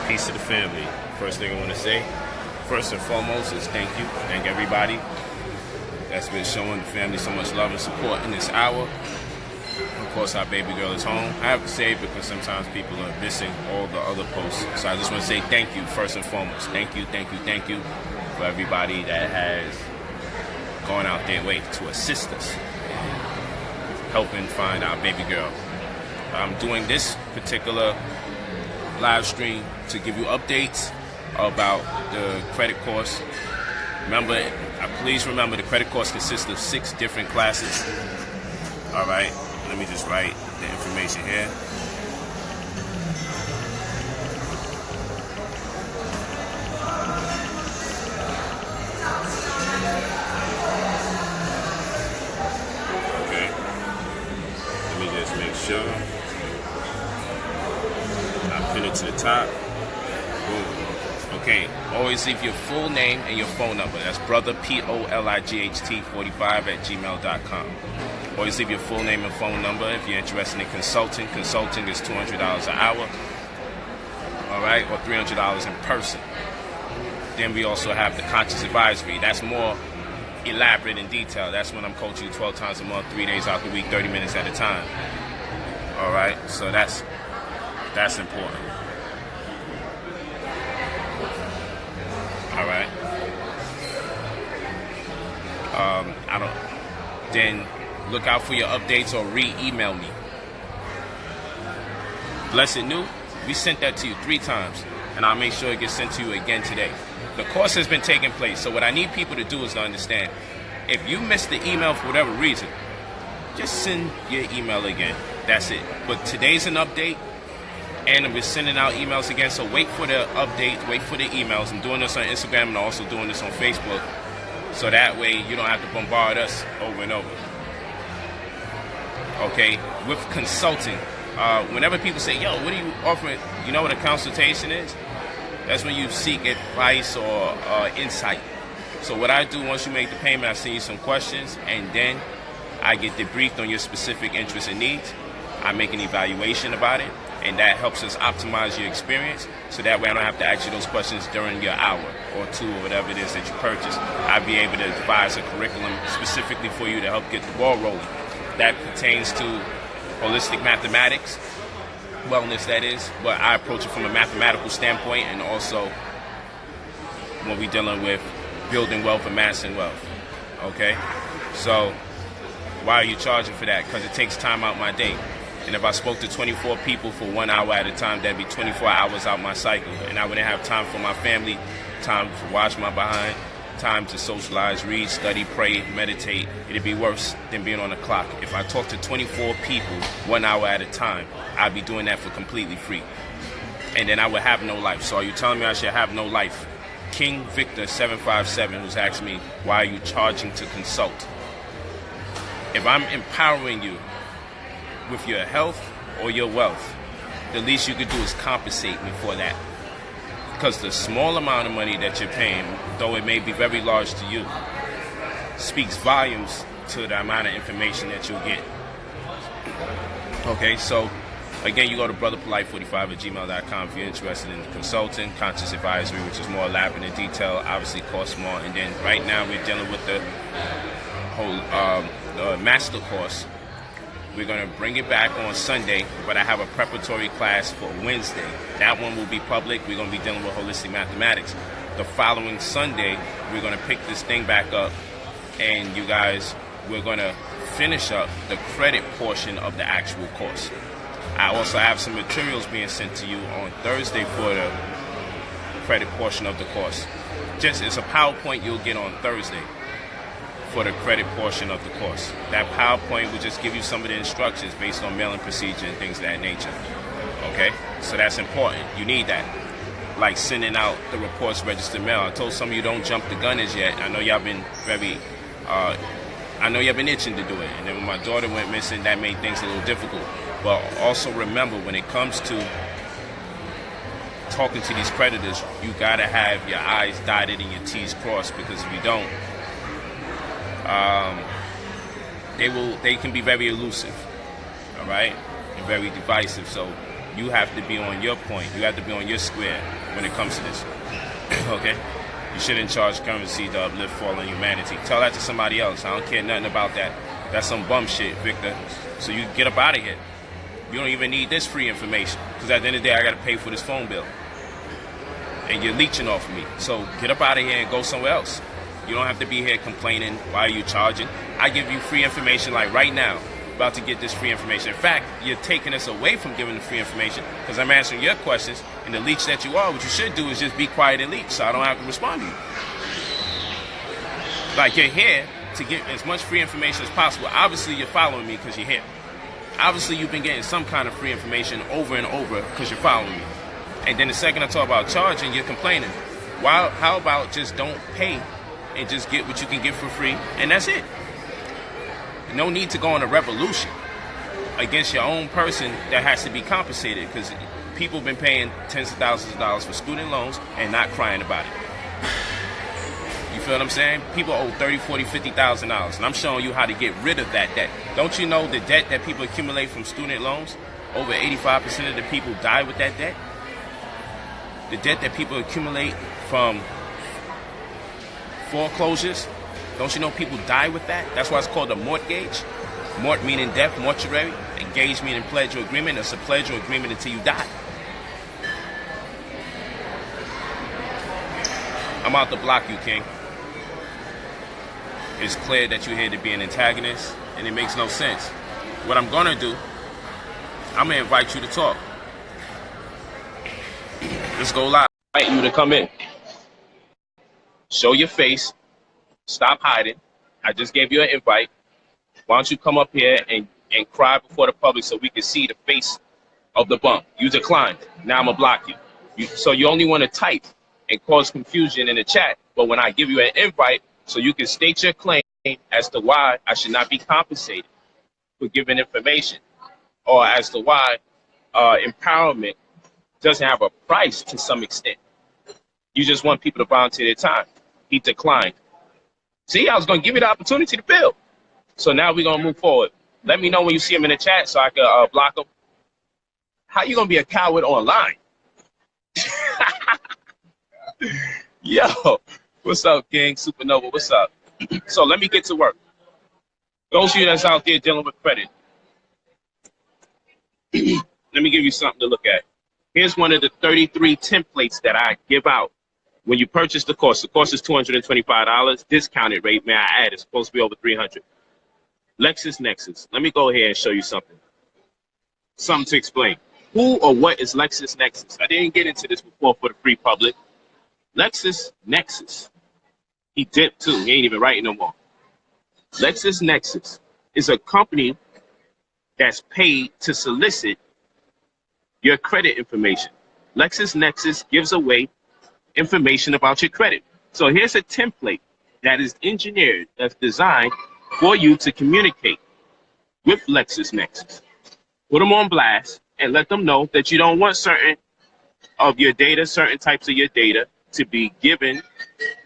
Peace to the family. First thing I want to say, first and foremost, is thank you. Thank everybody that's been showing the family so much love and support in this hour. Of course, our baby girl is home. I have to say it because sometimes people are missing all the other posts. So I just want to say thank you, first and foremost. Thank you for everybody that has gone out their way to assist us in helping find our baby girl. I'm doing this particular live stream to give you updates about the credit course. Please remember the credit course consists of 6 different classes. All right, let me just write the information here. Okay, let me just make sure. Pin it to the top. Boom. Okay, always leave your full name and your phone number. That's brother POLIGHT45@gmail.com. Always leave your full name and phone number if you're interested in consulting. Consulting is $200 an hour, all right, or $300 in person. Then we also have the conscious advisory. That's more elaborate in detail. That's when I'm coaching 12 times a month, 3 days out the week, 30 minutes at a time. All right, so that's important. All right. Then look out for your updates or re-email me. Blessed New, we sent that to you 3 times, and I'll make sure it gets sent to you again today. The course has been taking place, so what I need people to do is to understand, if you missed the email for whatever reason, just send your email again. That's it. But today's an update, and we're sending out emails again, so wait for the update, wait for the emails. I'm doing this on Instagram and also doing this on Facebook, so that way you don't have to bombard us over and over. Okay, with consulting, whenever people say, yo, what are you offering? You know what a consultation is? That's when you seek advice or insight. So what I do, once you make the payment, I send you some questions, and then I get debriefed on your specific interests and needs. I make an evaluation about it, and that helps us optimize your experience, so that way I don't have to ask you those questions during your hour or 2 or whatever it is that you purchase. I'll be able to devise a curriculum specifically for you to help get the ball rolling. That pertains to holistic mathematics, wellness that is, but I approach it from a mathematical standpoint, and also when we're dealing with building wealth, amassing wealth. Okay? So why are you charging for that? Because it takes time out my day. And if I spoke to 24 people for 1 hour at a time, that'd be 24 hours out my cycle. And I wouldn't have time for my family, time to wash my behind, time to socialize, read, study, pray, meditate. It'd be worse than being on the clock. If I talk to 24 people 1 hour at a time, I'd be doing that for completely free. And then I would have no life. So are you telling me I should have no life? King Victor 757, who's asked me, why are you charging to consult? If I'm empowering you with your health or your wealth, the least you could do is compensate me for that. Because the small amount of money that you're paying, though it may be very large to you, speaks volumes to the amount of information that you'll get. Okay, so again, you go to brotherpolight45@gmail.com if you're interested in consulting, conscious advisory, which is more elaborate in detail, obviously costs more. And then right now we're dealing with the whole master course. We're going to bring it back on Sunday, but I have a preparatory class for Wednesday. That one will be public. We're going to be dealing with holistic mathematics. The following Sunday, we're going to pick this thing back up, and you guys, we're going to finish up the credit portion of the actual course. I also have some materials being sent to you on Thursday for the credit portion of the course. It's a PowerPoint you'll get on Thursday for the credit portion of the course. That PowerPoint will just give you some of the instructions based on mailing procedure and things of that nature. Okay? So that's important. You need that. Like sending out the reports registered mail. I told some of you don't jump the gun as yet. I know y'all been itching to do it. And then when my daughter went missing, that made things a little difficult. But also remember, when it comes to talking to these creditors, you gotta have your I's dotted and your T's crossed, because if you don't, they can be very elusive, all right, and very divisive. So You have to be on your point. You have to be on your square when it comes to this. Okay? You shouldn't charge currency to uplift fallen humanity. Tell that to somebody else. I don't care nothing about that. That's some bum shit, Victor. So you get up out of here. You don't even need this free information. Because at the end of the day, I got to pay for this phone bill. And you're leeching off of me. So get up out of here and go somewhere else. You don't have to be here complaining. Why are you charging? I give you free information like right now. About to get this free information. In fact, you're taking us away from giving the free information because I'm answering your questions, and the leech that you are, what you should do is just be quiet and leech so I don't have to respond to you. Like, you're here to get as much free information as possible. Obviously, you're following me because you're here. Obviously, you've been getting some kind of free information over and over because you're following me. And then the second I talk about charging, you're complaining. How about just don't pay and just get what you can get for free, and that's it. No need to go on a revolution against your own person that has to be compensated because people have been paying tens of thousands of dollars for student loans and not crying about it. You feel what I'm saying? People owe $30,000, $40,000, $50,000, and I'm showing you how to get rid of that debt. Don't you know the debt that people accumulate from student loans? Over 85% of the people die with that debt. The debt that people accumulate from foreclosures, don't you know people die with that? That's why it's called a mortgage. Mort meaning death, mortuary. Engage meaning pledge or agreement. It's a pledge or agreement until you die. I'm out to block you, King. It's clear that you're here to be an antagonist, and it makes no sense. What I'm gonna do, I'm gonna invite you to talk. Let's go live. I invite you to come in. Show your face. Stop hiding. I just gave you an invite. Why don't you come up here and cry before the public so we can see the face of the bum? You declined. Now I'm going to block you. So you only want to type and cause confusion in the chat. But when I give you an invite so you can state your claim as to why I should not be compensated for giving information, or as to why empowerment doesn't have a price to some extent. You just want people to volunteer their time. He declined. See, I was going to give you the opportunity to build. So now we're going to move forward. Let me know when you see him in the chat so I can block him. How you going to be a coward online? Yo, what's up, King? Supernova, what's up? So let me get to work. Those of you that's out there dealing with credit, let me give you something to look at. Here's one of the 33 templates that I give out. When you purchase the course is $225. Discounted rate, may I add, it's supposed to be over $300. LexisNexis. Let me go ahead and show you something. Something to explain. Who or what is LexisNexis? I didn't get into this before for the free public. LexisNexis. He dipped too. He ain't even writing no more. LexisNexis is a company that's paid to solicit your credit information. LexisNexis gives away information about your credit. So here's a template that is engineered, that's designed for you to communicate with LexisNexis. Put them on blast and let them know that you don't want certain of your data, certain types of your data to be given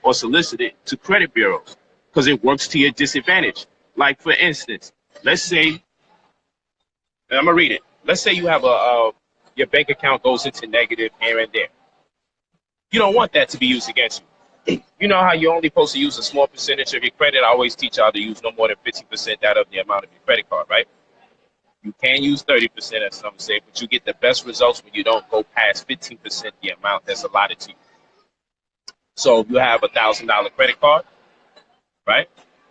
or solicited to credit bureaus because it works to your disadvantage. Like for instance, let's say, and I'm gonna read it. Let's say you have your bank account goes into negative here and there. You don't want that to be used against you. You know how you're only supposed to use a small percentage of your credit? I always teach y'all to use no more than 50% out of the amount of your credit card, right? You can use 30%, as some say, but you get the best results when you don't go past 15% the amount that's allotted to you. So if you have a $1,000 credit card, right?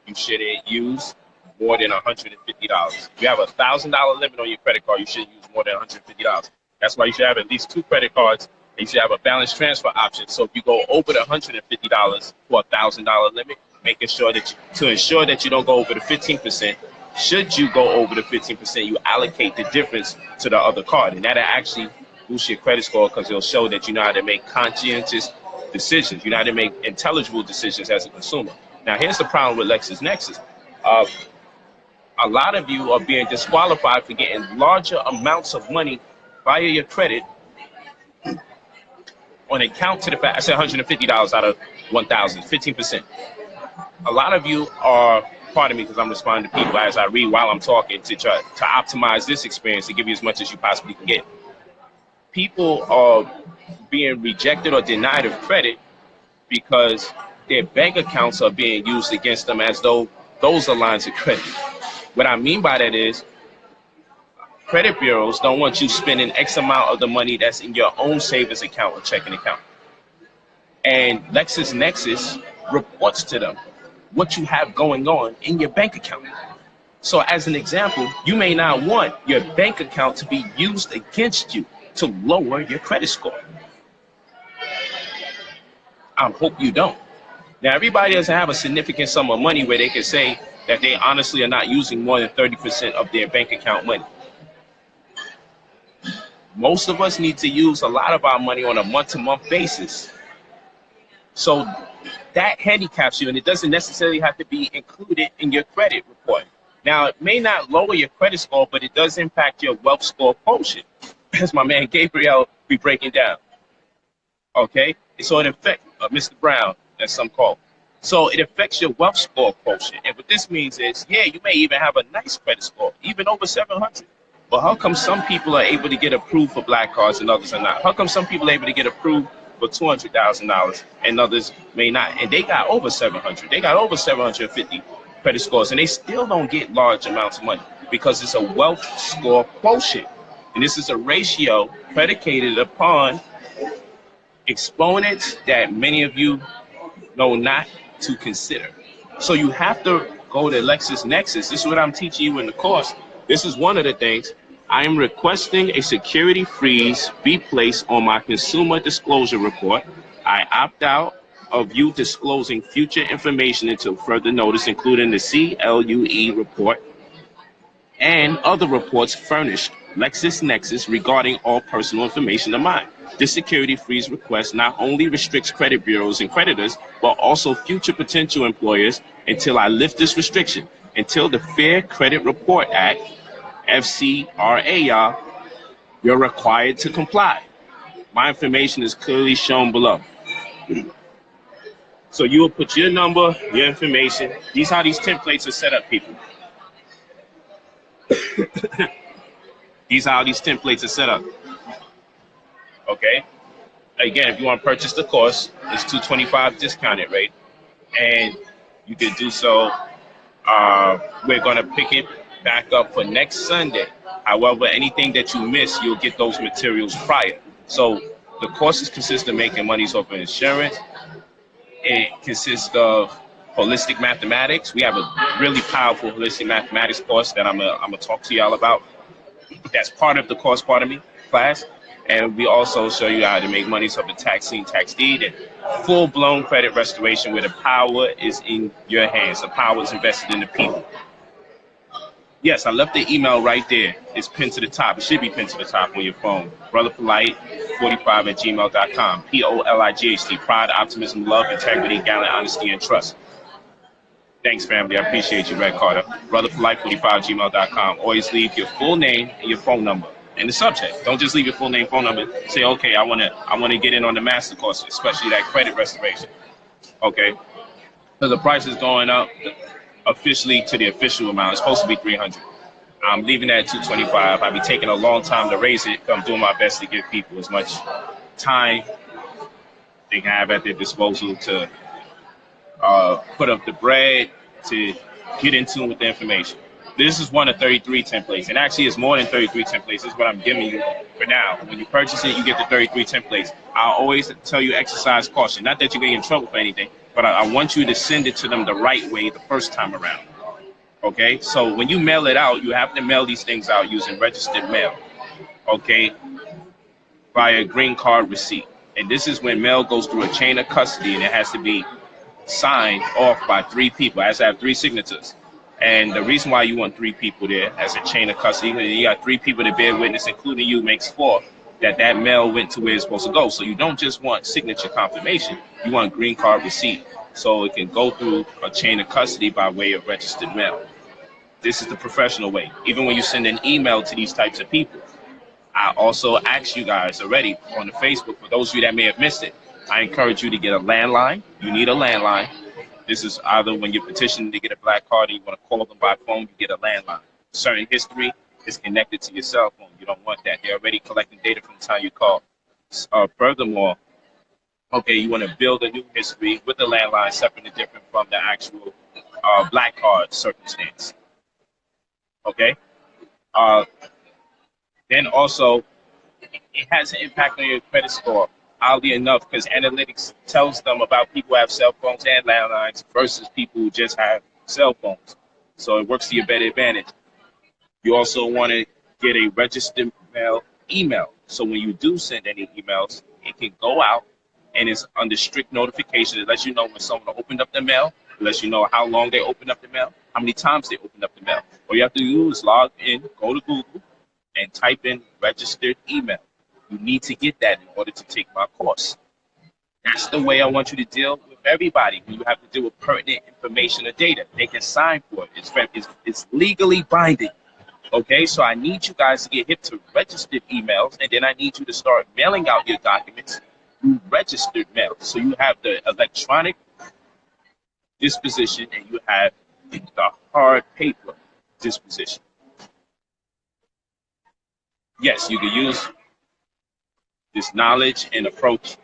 You shouldn't use more than $150. If you have a $1,000 limit on your credit card, you shouldn't use more than $150. That's why you should have at least 2 credit cards. You should have a balance transfer option. So if you go over the $150 for a $1,000 limit, making sure that to ensure that you don't go over the 15%, should you go over the 15%, you allocate the difference to the other card. And that'll actually boost your credit score because it'll show that you know how to make conscientious decisions. You know how to make intelligible decisions as a consumer. Now, here's the problem with LexisNexis. A lot of you are being disqualified for getting larger amounts of money via your credit on account to the fact, I said $150 out of 1,000, 15%. A lot of you are, pardon me because I'm responding to people as I read while I'm talking to try to optimize this experience to give you as much as you possibly can get. People are being rejected or denied of credit because their bank accounts are being used against them as though those are lines of credit. What I mean by that is credit bureaus don't want you spending X amount of the money that's in your own savings account or checking account. And LexisNexis reports to them what you have going on in your bank account. So as an example, you may not want your bank account to be used against you to lower your credit score. I hope you don't. Now, everybody doesn't have a significant sum of money where they can say that they honestly are not using more than 30% of their bank account money. Most of us need to use a lot of our money on a month-to-month basis. So that handicaps you, and it doesn't necessarily have to be included in your credit report. Now, it may not lower your credit score, but it does impact your wealth score quotient, as my man Gabriel be breaking down. Okay? So it affects Mr. Brown, as some call. So it affects your wealth score quotient. And what this means is, yeah, you may even have a nice credit score, even over 700. But how come some people are able to get approved for black cards and others are not? How come some people are able to get approved for $200,000 and others may not? And they got over 700. They got over 750 credit scores, and they still don't get large amounts of money because it's a wealth score quotient. And this is a ratio predicated upon exponents that many of you know not to consider. So you have to go to LexisNexis. This is what I'm teaching you in the course. This is one of the things. I am requesting a security freeze be placed on my consumer disclosure report. I opt out of you disclosing future information until further notice, including the CLUE report and other reports furnished LexisNexis regarding all personal information of mine. This security freeze request not only restricts credit bureaus and creditors, but also future potential employers until I lift this restriction, until the Fair Credit Report Act, FCRA, y'all, you're required to comply. My information is clearly shown below. So you will put your number, your information. These are how these templates are set up, people. These are how these templates are set up. Okay. Again, if you want to purchase the course, it's $225 discounted rate, and you can do so. We're going to pick it back up for next Sunday. However, anything that you miss, you'll get those materials prior. So the courses consist of making monies off of insurance. It consists of holistic mathematics. We have a really powerful holistic mathematics course that I'm gonna talk to y'all about. That's part of the course, part of me class. And we also show you how to make money off of tax lien, tax deed, and full-blown credit restoration where the power is in your hands. The power is invested in the people. Yes, I left the email right there. It's pinned to the top. It should be pinned to the top on your phone. BrotherPolight45@gmail.com. POLIGHT. Pride, optimism, love, integrity, gallant, honesty, and trust. Thanks, family. I appreciate you, Red Carter. BrotherPolight45@gmail.com. Always leave your full name and your phone number in the subject. Don't just leave your full name, phone number. Say, okay, I wanna get in on the master course, especially that credit restoration. Okay, so the price is going up officially to the official amount. It's supposed to be $300. I'm leaving that at $225. I'll be taking a long time to raise it. I'm doing my best to give people as much time they can have at their disposal to put up the bread, to get in tune with the information. This is one of 33 templates, and actually it's more than 33 templates. This is what I'm giving you for now. When you purchase it, you get the 33 templates. I'll always tell you exercise caution. Not that you get in trouble for anything, but I want you to send it to them the right way the first time around. Okay, so when you mail it out, you have to mail these things out using registered mail. Okay, via green card receipt. And this is when mail goes through a chain of custody, and it has to be signed off by 3 people. It has to have 3 signatures. And the reason why you want 3 people there as a chain of custody, you got 3 people to bear witness, including you, makes 4, that mail went to where it's supposed to go. So you don't just want signature confirmation, you want green card receipt. So it can go through a chain of custody by way of registered mail. This is the professional way. Even when you send an email to these types of people, I also asked you guys already on the Facebook, for those of you that may have missed it, I encourage you to get a landline. You need a landline. This is either when you're petitioning to get a black card and you want to call them by phone, you get a landline. Certain history, It's connected to your cell phone. You don't want that. They're already collecting data from the time you call. Furthermore, okay, you want to build a new history with the landline separate and different from the actual black card circumstance. Okay. Uh, then also, it has an impact on your credit score. Oddly enough, because analytics tells them about people who have cell phones and landlines versus people who just have cell phones. So it works to your better advantage. You also want to get a registered mail email. So when you do send any emails, it can go out and it's under strict notification. It lets you know when someone opened up the mail. It lets you know how long they opened up the mail, how many times they opened up the mail. All you have to do is log in, go to Google, and type in registered email. You need to get that in order to take my course. That's the way I want you to deal with everybody. When you have to deal with pertinent information or data, they can sign for it. It's legally binding. Okay, so I need you guys to get hip to registered emails, and then I need you to start mailing out your documents through registered mail. So you have the electronic disposition and you have the hard paper disposition. Yes, you can use this knowledge and approach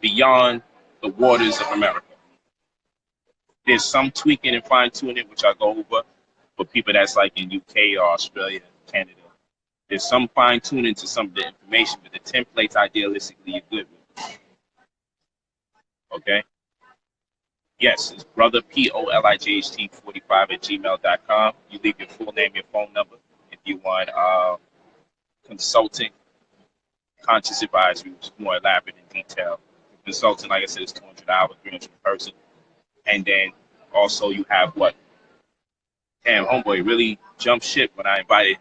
beyond the waters of America. There's some tweaking and fine tuning, which I go over for people that's like in UK or Australia, Canada. There's some fine tuning to some of the information, but the templates idealistically you're good with. Okay? Yes, it's brother POLIGHT 45 at gmail.com. You leave your full name, your phone number. If you want consulting, conscious advisory, which is more elaborate in detail. Consulting, like I said, is $200, 300 per person. And then also you have what? Damn, homeboy really jumped ship when I invited.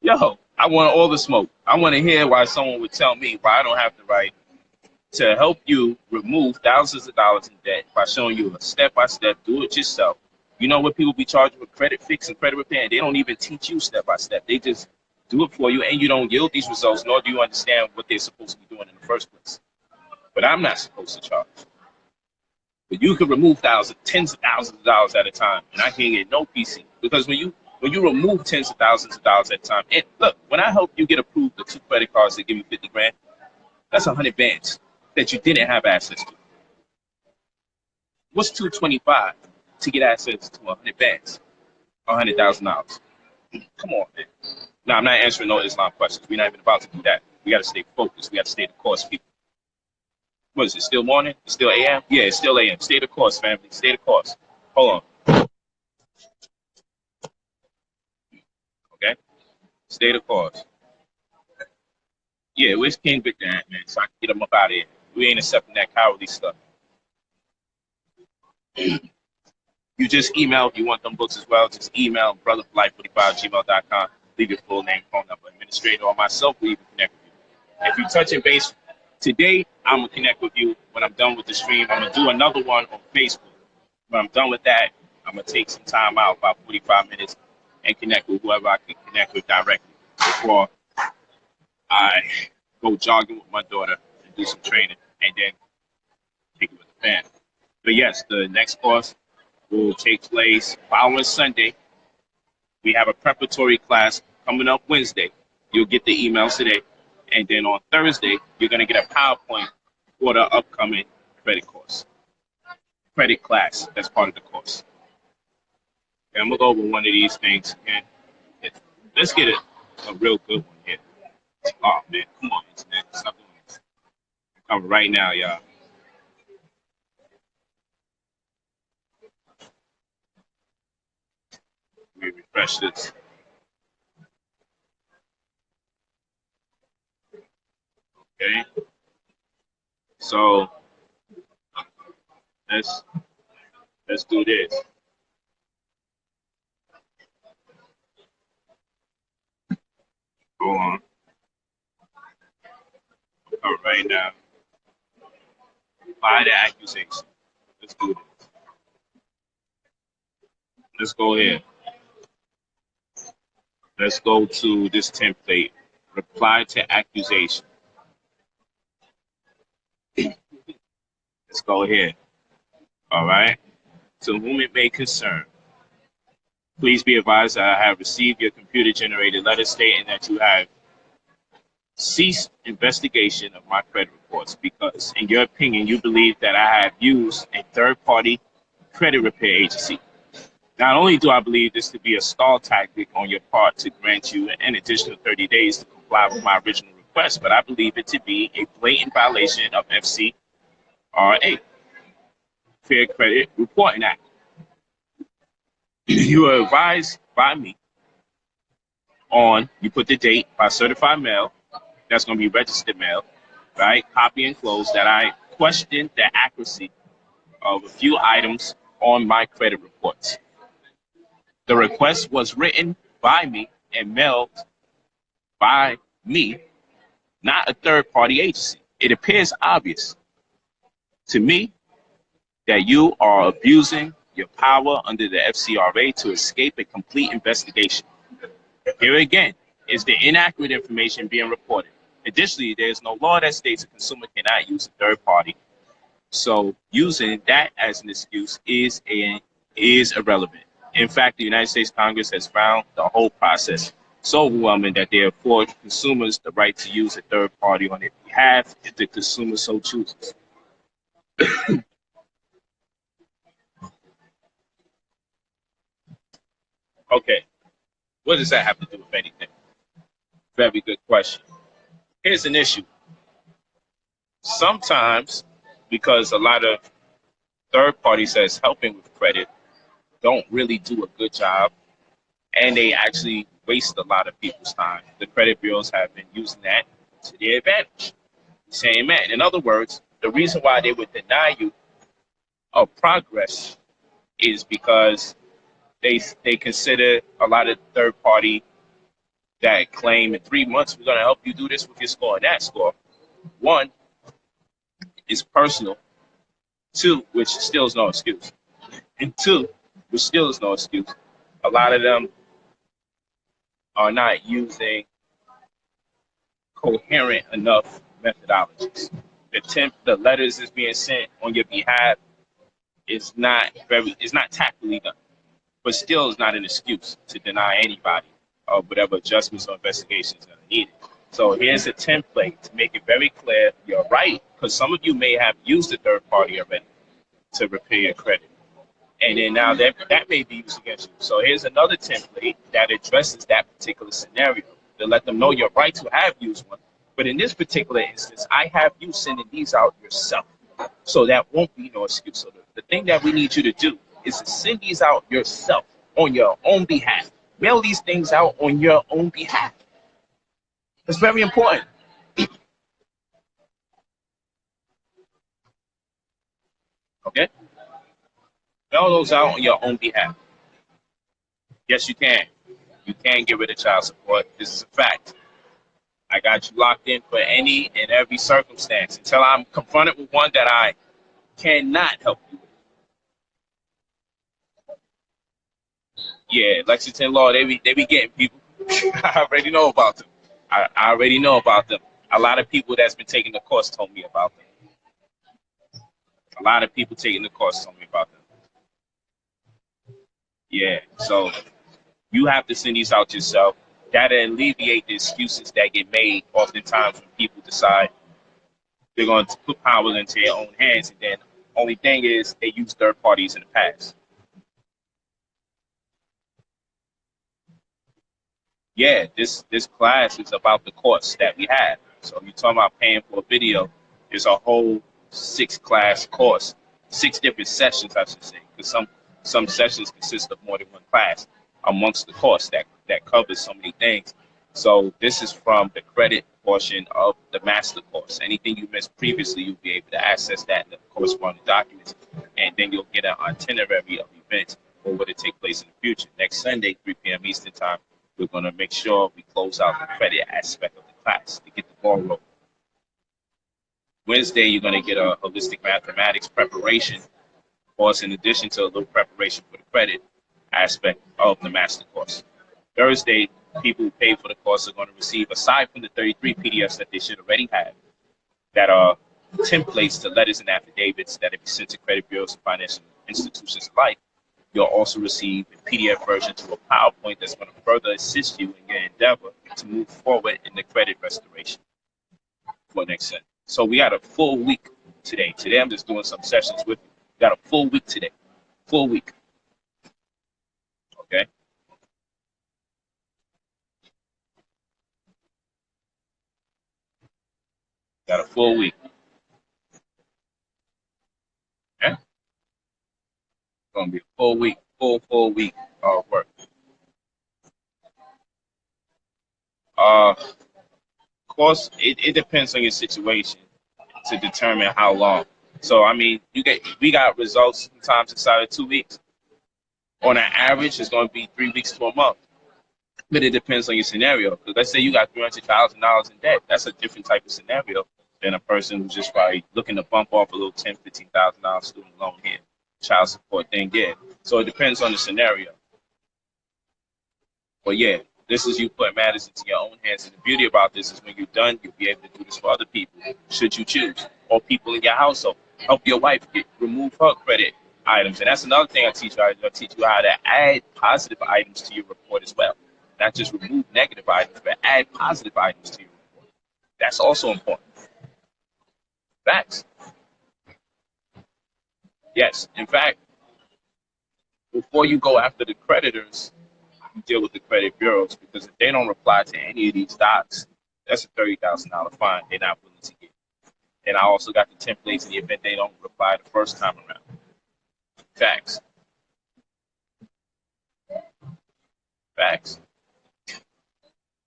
Yo, I want all the smoke. I want to hear why someone would tell me why I don't have the right to help you remove thousands of dollars in debt by showing you a step-by-step, do it yourself. You know what people be charging with credit fix and credit repair, and they don't even teach you step-by-step. They just do it for you, and you don't yield these results, nor do you understand what they're supposed to be doing in the first place. But I'm not supposed to charge. But you can remove thousands, tens of thousands of dollars at a time, and I can't get no PC. Because when you remove tens of thousands of dollars at a time, and look, when I help you get approved the 2 credit cards that give you 50 grand, that's 100 bands that you didn't have access to. What's 225 to get access to 100 bands, $100,000? Come on, man. No, I'm not answering no Islam questions. We're not even about to do that. We got to stay focused. We got to stay the course, people. What is it, still morning? It's still AM? Yeah, it's still AM. Stay the course, family. Stay the course. Hold on. Okay? Stay the course. Yeah, where's King Victor at, man? So I can get him up out of here. We ain't accepting that cowardly stuff. You just email if you want them books as well. Just email brotherpolight45@gmail.com. Leave your full name, phone number, administrator, or myself. We even connect with you. If you touching base today, I'm gonna connect with you. When I'm done with the stream, I'm gonna do another one on Facebook. When I'm done with that, I'm gonna take some time out, about 45 minutes, and connect with whoever I can connect with directly before I go jogging with my daughter and do some training, and then take it with the family. But yes, the next course will take place following Sunday. We have a preparatory class coming up Wednesday. You'll get the emails today. And then on Thursday, you're going to get a PowerPoint for the upcoming credit course. Credit class, that's part of the course. And I'm going to go over one of these things. And let's get a real good one here. Oh, man, come on, internet. Stop doing this. I'm coming right now, y'all. Let me refresh this. Okay. So let's do this. Hold on. All right now. By the accusation. Let's do this. Let's go here. Let's go to this template. Reply to accusation. Let's go here. All right. To whom it may concern. Please be advised that I have received your computer-generated letter stating that you have ceased investigation of my credit reports because, in your opinion, you believe that I have used a third-party credit repair agency. Not only do I believe this to be a stall tactic on your part to grant you an additional 30 days to comply with my original request, but I believe it to be a blatant violation of FCRA, Fair Credit Reporting Act. You are advised by me you put the date by certified mail, that's going to be registered mail, right? Copy enclosed, that I questioned the accuracy of a few items on my credit reports. The request was written by me and mailed by me, not a third-party agency. It appears obvious to me that you are abusing your power under the FCRA to escape a complete investigation. Here again is the inaccurate information being reported. Additionally, there is no law that states a consumer cannot use a third party. So using that as an excuse is irrelevant. In fact, the United States Congress has found the whole process so overwhelming that they afford consumers the right to use a third party on their behalf if the consumer so chooses. Okay, what does that have to do with anything? Very good question. Here's an issue. Sometimes, because a lot of third parties that's helping with credit don't really do a good job, and they actually waste a lot of people's time, the credit bureaus have been using that to their advantage. Saying that, in other words, the reason why they would deny you of progress is because they consider a lot of third party that claim in 3 months we're going to help you do this with your score and that score. One, is personal. Two, which still is no excuse. And two, which still is no excuse. A lot of them are not using coherent enough methodologies. The letters is being sent on your behalf is not tactfully done, but still is not an excuse to deny anybody of whatever adjustments or investigations that are needed. So here's a template to make it very clear you're right, because some of you may have used a third party already to repair your credit. And then now that may be used against you. So here's another template that addresses that particular scenario to let them know you're right to have used one. But in this particular instance, I have you sending these out yourself. So that won't be no excuse. So the thing that we need you to do is to send these out yourself on your own behalf. Mail these things out on your own behalf. It's very important. Okay? Mail those out on your own behalf. Yes, you can. You can get rid of child support. This is a fact. I got you locked in for any and every circumstance until I'm confronted with one that I cannot help you with. Yeah, Lexington Law, they be getting people. I already know about them. I already know about them. A lot of people that's been taking the course told me about them. A lot of people taking the course told me about them. Yeah, so you have to send these out yourself. That'll alleviate the excuses that get made oftentimes when people decide they're going to put power into their own hands, and then only thing is they use third parties in the past. Yeah, this class is about the course that we have. So you're talking about paying for a video. There's a whole 6-class course, 6 different sessions, I should say, because some sessions consist of more than one class amongst the course that covers so many things. So this is from the credit portion of the master course. Anything you missed previously, you'll be able to access that in the corresponding documents, and then you'll get an itinerary of events for what will take place in the future. Next Sunday, 3 p.m. Eastern Time, we're going to make sure we close out the credit aspect of the class to get the ball rolling. Wednesday, you're going to get a holistic mathematics preparation course in addition to a little preparation for the credit aspect of the master course. Thursday, people who pay for the course are going to receive, aside from the 33 PDFs that they should already have, that are templates to letters and affidavits that have been sent to credit bureaus and financial institutions alike, You'll also receive a PDF version to a PowerPoint that's going to further assist you in your endeavor to move forward in the credit restoration for next Sunday. So we got a full week today. Today I'm just doing some sessions with you. We got a full week today. Full week. Okay? Got a full week. Okay? It's gonna be a full week, full week of work. Of course, it depends on your situation to determine how long. So I mean, we got results sometimes inside of 2 weeks. On an average, it's going to be 3 weeks to a month. But it depends on your scenario. Because let's say you got $300,000 in debt. That's a different type of scenario than a person who's just probably looking to bump off a little $10,000, $15,000 student loan here, child support thing there. So it depends on the scenario. But yeah, this is you putting matters into your own hands. And the beauty about this is when you're done, you'll be able to do this for other people, should you choose, or people in your household. Help your wife remove her credit items. And that's another thing I teach you. I teach you how to add positive items to your report as well. Not just remove negative items, but add positive items to your report. That's also important. Facts. Yes. In fact, before you go after the creditors, you deal with the credit bureaus, because if they don't reply to any of these docs, that's a $30,000 fine they're not willing to give. And I also got the templates in the event they don't reply the first time around. Facts. Facts.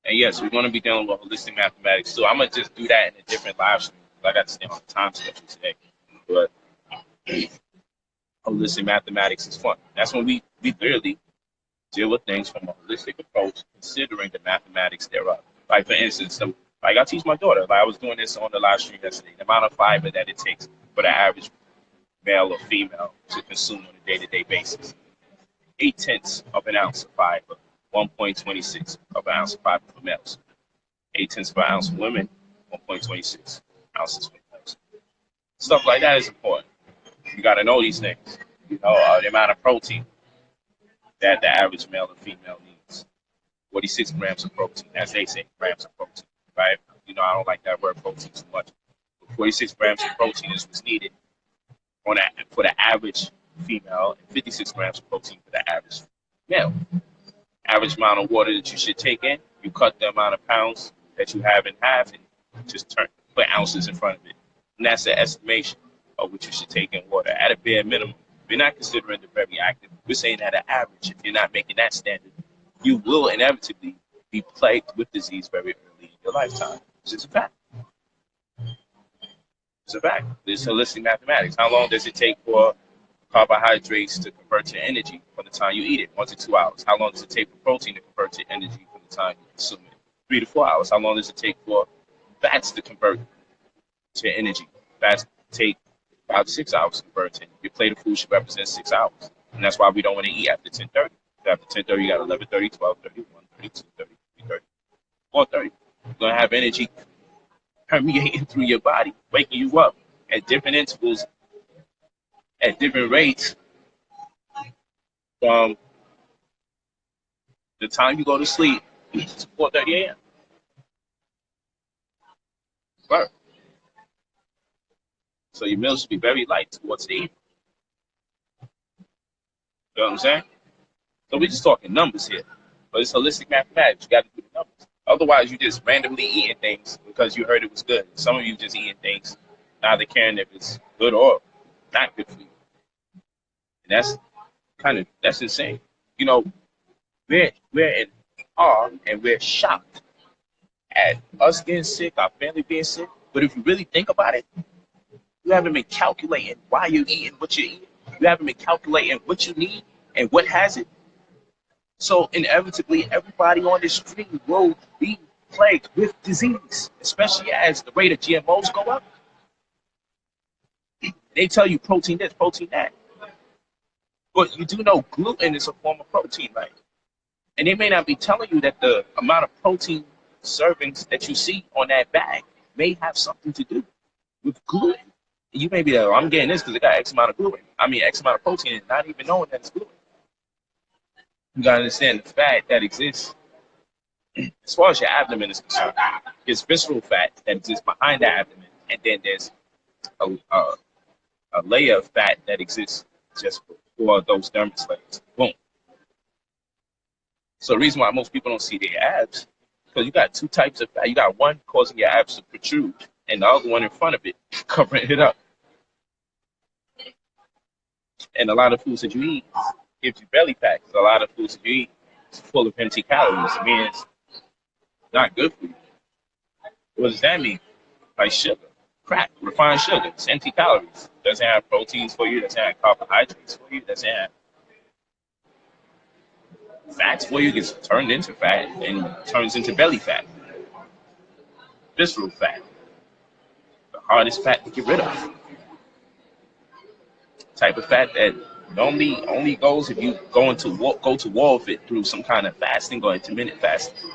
And yes, we're going to be dealing with holistic mathematics too. I'm going to just do that in a different live stream, because I got to stay on the time schedule today. But holistic mathematics is fun. That's when we literally deal with things from a holistic approach, considering the mathematics thereof. Like, for instance, like I teach my daughter, like I was doing this on the live stream yesterday, the amount of fiber that it takes for the average male or female to consume on a day-to-day basis. 0.8 of an ounce of fiber, 1.26 of an ounce of fiber for males. 0.8 of an ounce for women, 1.26 ounces for males. Stuff like that is important. You got to know these things. You know, the amount of protein that the average male or female needs. 46 grams of protein, as they say, grams of protein, right? You know, I don't like that word protein too much. But 46 grams of protein is what's needed for the average female, and 56 grams of protein for the average male. Average amount of water that you should take in, you cut the amount of pounds that you have in half and just put ounces in front of it. And that's the estimation of what you should take in water at a bare minimum. We're not considering the very active. We're saying at an average, if you're not making that standard, you will inevitably be plagued with disease very early in your lifetime. It's just a fact. It's a fact. It's holistic mathematics. How long does it take for carbohydrates to convert to energy from the time you eat it? 1 to 2 hours. How long does it take for protein to convert to energy from the time you consume it? 3 to 4 hours. How long does it take for fats to convert to energy? Fats take 5 to 6 hours to convert to energy. Your plate of food should represent 6 hours. And that's why we don't want to eat after 10:30. After 10:30, you got 11:30, 12:30, 1:30, 2:30, 3:30, 4:30. You're going to have energy permeating through your body, waking you up at different intervals, at different rates, from the time you go to sleep to 4:30 a.m. Right. So your meals should be very light towards the evening. You know what I'm saying? So we're just talking numbers here. But it's holistic mathematics. You got to do the numbers. Otherwise, you just randomly eating things because you heard it was good. Some of you just eating things, neither caring if it's good or not good for you. And that's insane. You know, we're in awe and we're shocked at us getting sick, our family being sick. But if you really think about it, you haven't been calculating why you're eating what you're eating. You haven't been calculating what you need and what has it. So inevitably, everybody on this street will be plagued with disease, especially as the rate of GMOs go up. They tell you protein this, protein that. But you do know gluten is a form of protein, right? And they may not be telling you that the amount of protein servings that you see on that bag may have something to do with gluten. You may be like, oh, I'm getting this because it got X amount of gluten. I mean, X amount of protein, and not even knowing that it's gluten. You gotta understand the fat that exists as far as your abdomen is concerned. There's visceral fat that exists behind the abdomen, and then there's a a layer of fat that exists just before those dermis layers. Boom. So the reason why most people don't see their abs, because you got two types of fat. You got one causing your abs to protrude, and the other one in front of it, covering it up. And a lot of foods that you eat gives you belly fat. 'Cause a lot of foods that you eat is full of empty calories. It means it's not good for you. What does that mean? Like sugar, crack, refined sugar. It's empty calories. Doesn't have proteins for you. Doesn't have carbohydrates for you. Doesn't have fats for you. Gets turned into fat and turns into belly fat, visceral fat, the hardest fat to get rid of. Type of fat that normally only goes if you go to war with it through some kind of fasting or intermittent fasting.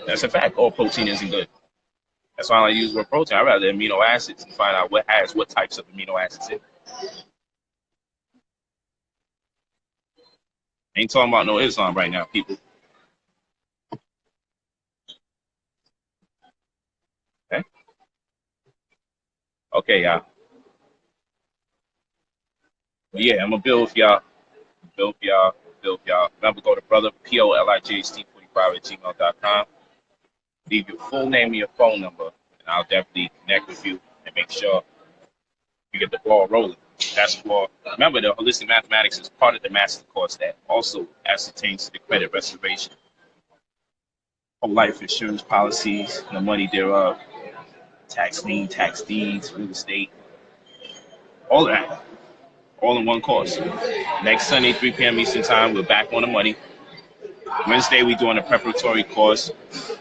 That's a fact. All protein isn't good. That's why I use the word protein. I rather amino acids and find out what has what types of amino acids in it. Ain't talking about no Islam right now, people. Okay, okay, y'all. But yeah, I'm gonna build for y'all, build for y'all, build for y'all. Remember, go to brother POLIGHT45 at gmail.com. Leave your full name and your phone number, and I'll definitely connect with you and make sure you get the ball rolling. That's for remember the holistic mathematics is part of the master course that also ascertains the credit restoration, whole life insurance policies, the money thereof, tax lien, tax deeds, real estate, all of that, all in one course. Next Sunday, 3 p.m. Eastern Time, we're back on the money. Wednesday, we're doing a preparatory course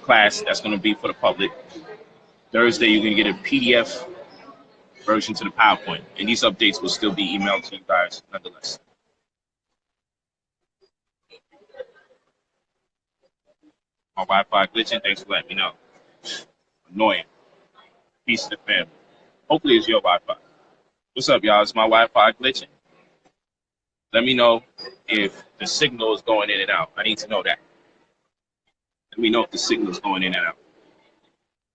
class that's going to be for the public. Thursday, you're going to get a PDF version to the PowerPoint, and these updates will still be emailed to you guys nonetheless. My Wi-Fi glitching. Thanks for letting me know. Annoying. Peace to the family. Hopefully, it's your Wi-Fi. What's up, y'all? Is my Wi-Fi glitching? Let me know if the signal is going in and out. I need to know that. Let me know if the signal is going in and out.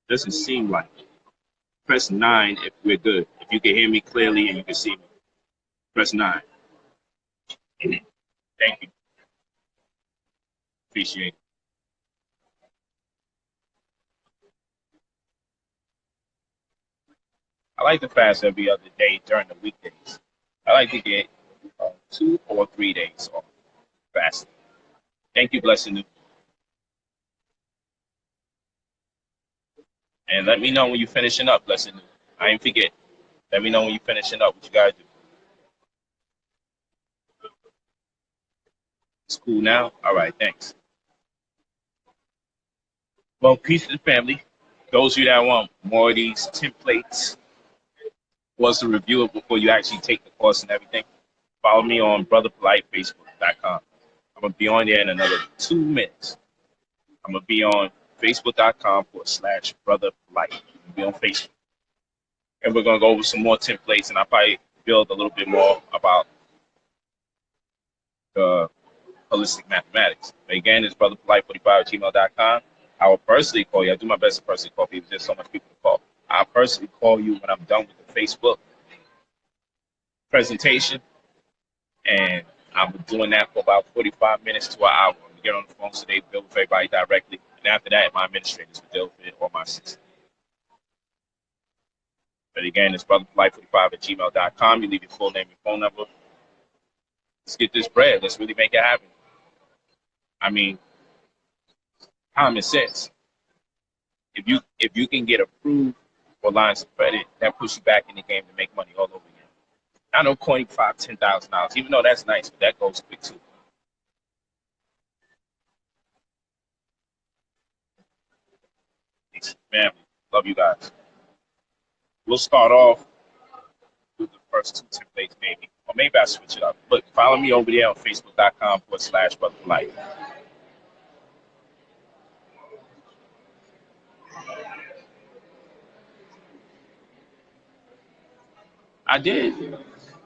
Doesn't seem like it. Press 9 if we're good. If you can hear me clearly and you can see me. Press 9. Thank you. Appreciate it. I like to fast every other day during the weekdays. I like to get 2 or 3 days off fasting. Thank you, Blessing. And let me know when you're finishing up, Blessing. I ain't forget. Let me know when you're finishing up. What you guys do? It's cool now? All right, thanks. Well, peace to the family. Those of you that want more of these templates, wants to review it before you actually take the course and everything, follow me on Brother Polight, Facebook.com. I'm going to be on there in another 2 minutes. I'm going to be on Facebook.com/Brother Polight. I'm going to be on Facebook. And we're going to go over some more templates, and I'll probably build a little bit more about the holistic mathematics. But again, it's Brother Polight45 at gmail.com. I will personally call you. I do my best to personally call people. There's so much people to call. I'll personally call you when I'm done with the Facebook presentation, and I'm doing that for about 45 minutes to an hour. I'm going to get on the phone today, build with everybody directly, and after that, my administrators will deal with it or my assistant. But again, it's brotherpolight45 at gmail.com. You leave your full name and phone number. Let's get this bread. Let's really make it happen. I mean, common sense. If you can get approved for lines of credit, that puts you back in the game to make money all over again. I know coining $5,000, $10,000, even though that's nice, but that goes quick too. Thanks, family. Love you guys. We'll start off with the first 2 templates, maybe. Or maybe I'll switch it up. Look, follow me over there on Facebook.com/Brother Polight. I did.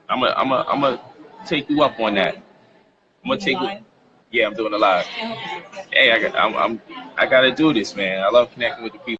I'm gonna take you up on that. I'm I'm gonna take it. Yeah, I'm doing a live. Hey, I gotta do this, man. I love connecting with the people.